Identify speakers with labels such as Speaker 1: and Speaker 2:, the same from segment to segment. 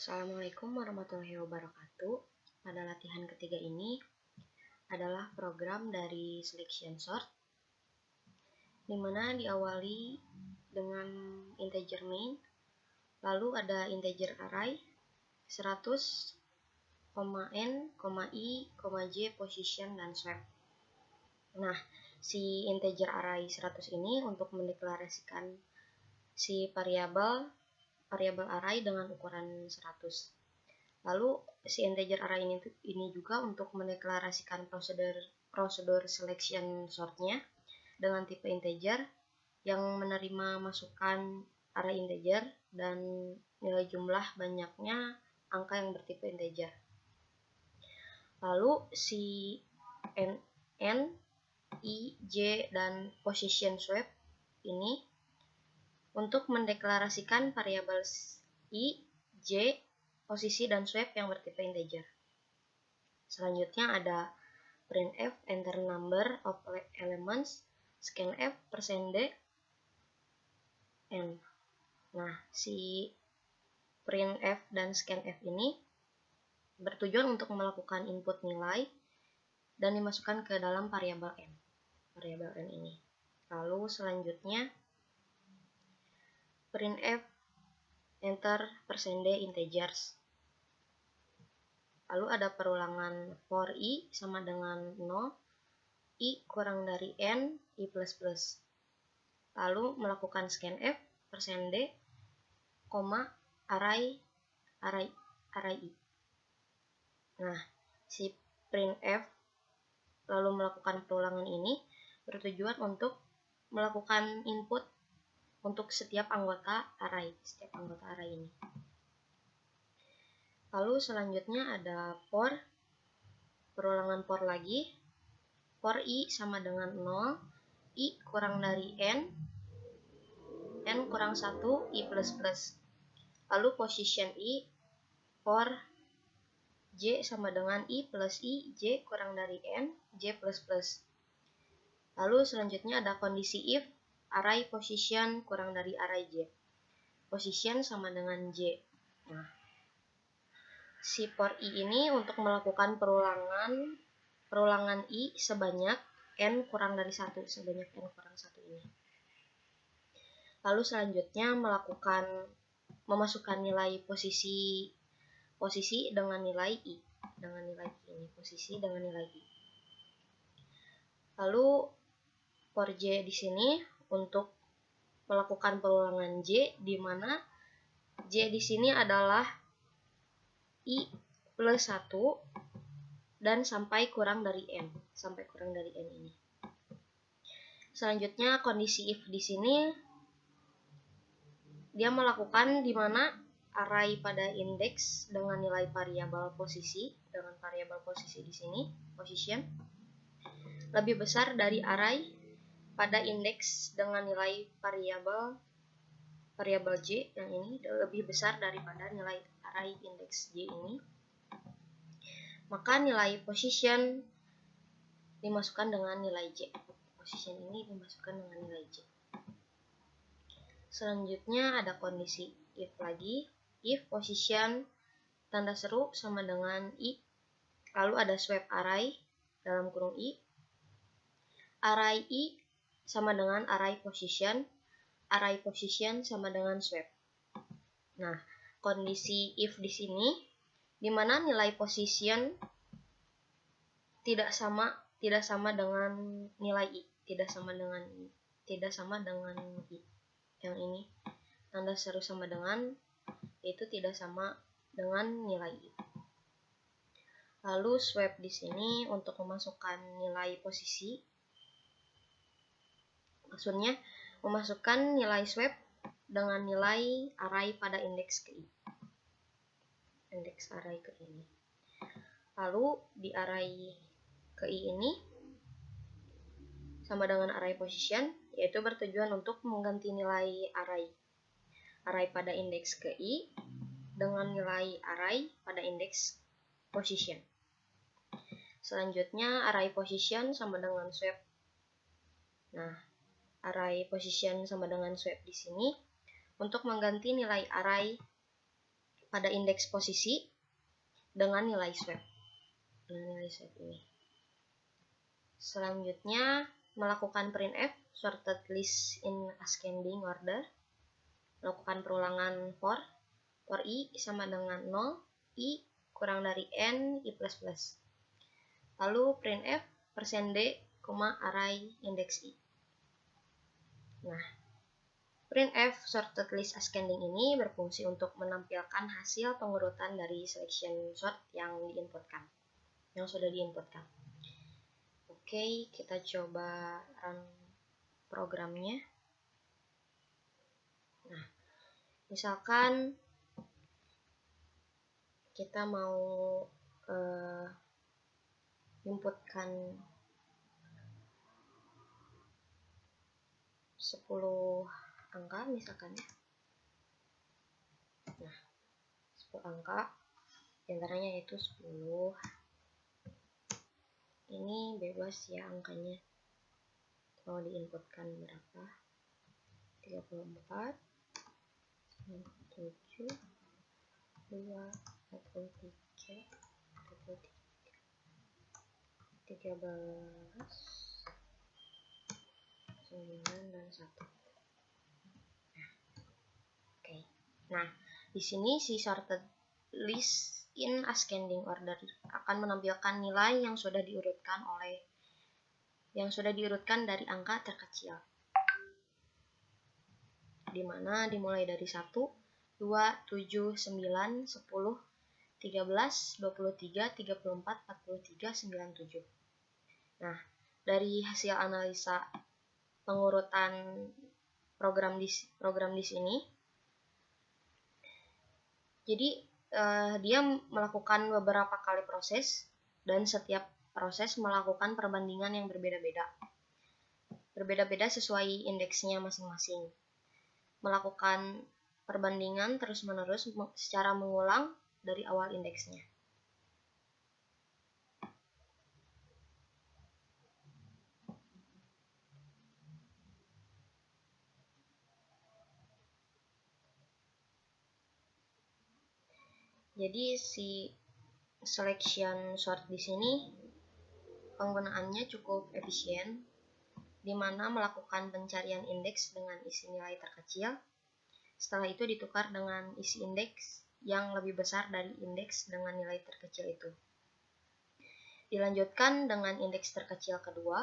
Speaker 1: Assalamualaikum warahmatullahi wabarakatuh. Pada latihan ketiga ini adalah program dari selection sort, di mana diawali dengan integer main, lalu ada integer array 100, n, i, j, position, dan swap. Nah, si integer array 100 ini untuk mendeklarasikan si variabel array dengan ukuran 100. Lalu si integer array ini juga untuk mendeklarasikan prosedur selection sortnya dengan tipe integer yang menerima masukan array integer dan nilai jumlah banyaknya angka yang bertipe integer. Lalu si n, i, j, dan position swap ini untuk mendeklarasikan variabel i, j, posisi, dan swap yang bertipe integer. Selanjutnya ada printf enter number of elements, scanf, %d, n. Nah, si printf dan scanf ini bertujuan untuk melakukan input nilai dan dimasukkan ke dalam variabel n ini. Lalu selanjutnya printf enter %d integers. Lalu ada perulangan for i sama dengan 0, i kurang dari n, i plus plus. Lalu melakukan scanf %d, array i. Nah, si printf lalu melakukan perulangan ini bertujuan untuk melakukan input untuk setiap anggota array ini. Lalu selanjutnya ada for, perulangan for lagi, for i sama dengan 0, i kurang dari n kurang 1, i plus plus. Lalu position i, for j sama dengan i plus i, j kurang dari n, j plus plus. Lalu selanjutnya ada kondisi if array position kurang dari array j. Position sama dengan j. Nah, si for i ini untuk melakukan perulangan i sebanyak n kurang dari 1, sebanyak n kurang 1 ini. Lalu selanjutnya memasukkan nilai posisi dengan nilai i, posisi dengan nilai i. Lalu for j di sini untuk melakukan perulangan j, di mana j di sini adalah i plus 1 dan sampai kurang dari n ini. Selanjutnya kondisi if di sini dia melakukan di mana array pada indeks dengan nilai variabel posisi di sini, position, lebih besar dari array pada indeks dengan nilai variabel j yang ini lebih besar daripada nilai array indeks j ini. Maka nilai position dimasukkan dengan nilai j. Position ini dimasukkan dengan nilai j. Selanjutnya ada kondisi if lagi, if position tanda seru sama dengan i, lalu ada swap array dalam kurung i, array i sama dengan array position sama dengan swap. Nah, kondisi if di sini di mana nilai position tidak sama dengan nilai i, tidak sama dengan i. Yang ini tanda seru sama dengan, yaitu tidak sama dengan nilai i. Lalu swap di sini untuk memasukkan nilai posisi, maksudnya memasukkan nilai swap dengan nilai array pada indeks ke i. Lalu di array ke i ini sama dengan array position, yaitu bertujuan untuk mengganti nilai array pada indeks ke i dengan nilai array pada indeks position. Selanjutnya array position sama dengan swap. Nah, array position sama dengan swap di sini untuk mengganti nilai array pada indeks posisi dengan nilai swap. Ini. Selanjutnya, melakukan printf sorted list in ascending order. Melakukan perulangan for i sama dengan 0, i kurang dari n, i++. Lalu printf %d, array index i. Nah, printf sorted list ascending ini berfungsi untuk menampilkan hasil pengurutan dari selection sort yang sudah diinputkan. Oke, kita coba run programnya. Nah, misalkan kita mau inputkan 10 angka misalkan ya. Nah, 10 angka diantaranya yaitu 10. Ini bebas ya angkanya, mau diinputkan berapa, 34, 97, 2, 43, 13, 9, dan 1. Oke. Nah, di sini si sorted list in ascending order akan menampilkan nilai yang sudah diurutkan dari angka terkecil, di mana dimulai dari 1, 2, 7, 9, 10, 13, 23, 34, 43, 97. Nah, dari hasil analisa pengurutan program di sini, jadi dia melakukan beberapa kali proses, dan setiap proses melakukan perbandingan yang berbeda-beda sesuai indeksnya masing-masing. Melakukan perbandingan terus-menerus secara mengulang dari awal indeksnya. Jadi si selection sort di sini penggunaannya cukup efisien, di mana melakukan pencarian indeks dengan isi nilai terkecil. Setelah itu ditukar dengan isi indeks yang lebih besar dari indeks dengan nilai terkecil itu. Dilanjutkan dengan indeks terkecil kedua,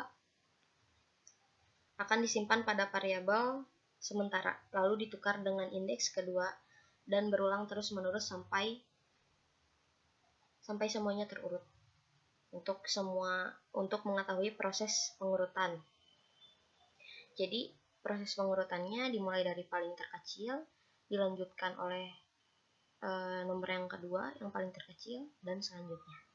Speaker 1: akan disimpan pada variabel sementara, lalu ditukar dengan indeks kedua, dan berulang terus-menerus sampai semuanya terurut. Untuk mengetahui proses pengurutan. Jadi, proses pengurutannya dimulai dari paling terkecil, dilanjutkan oleh nomor yang kedua yang paling terkecil, dan selanjutnya.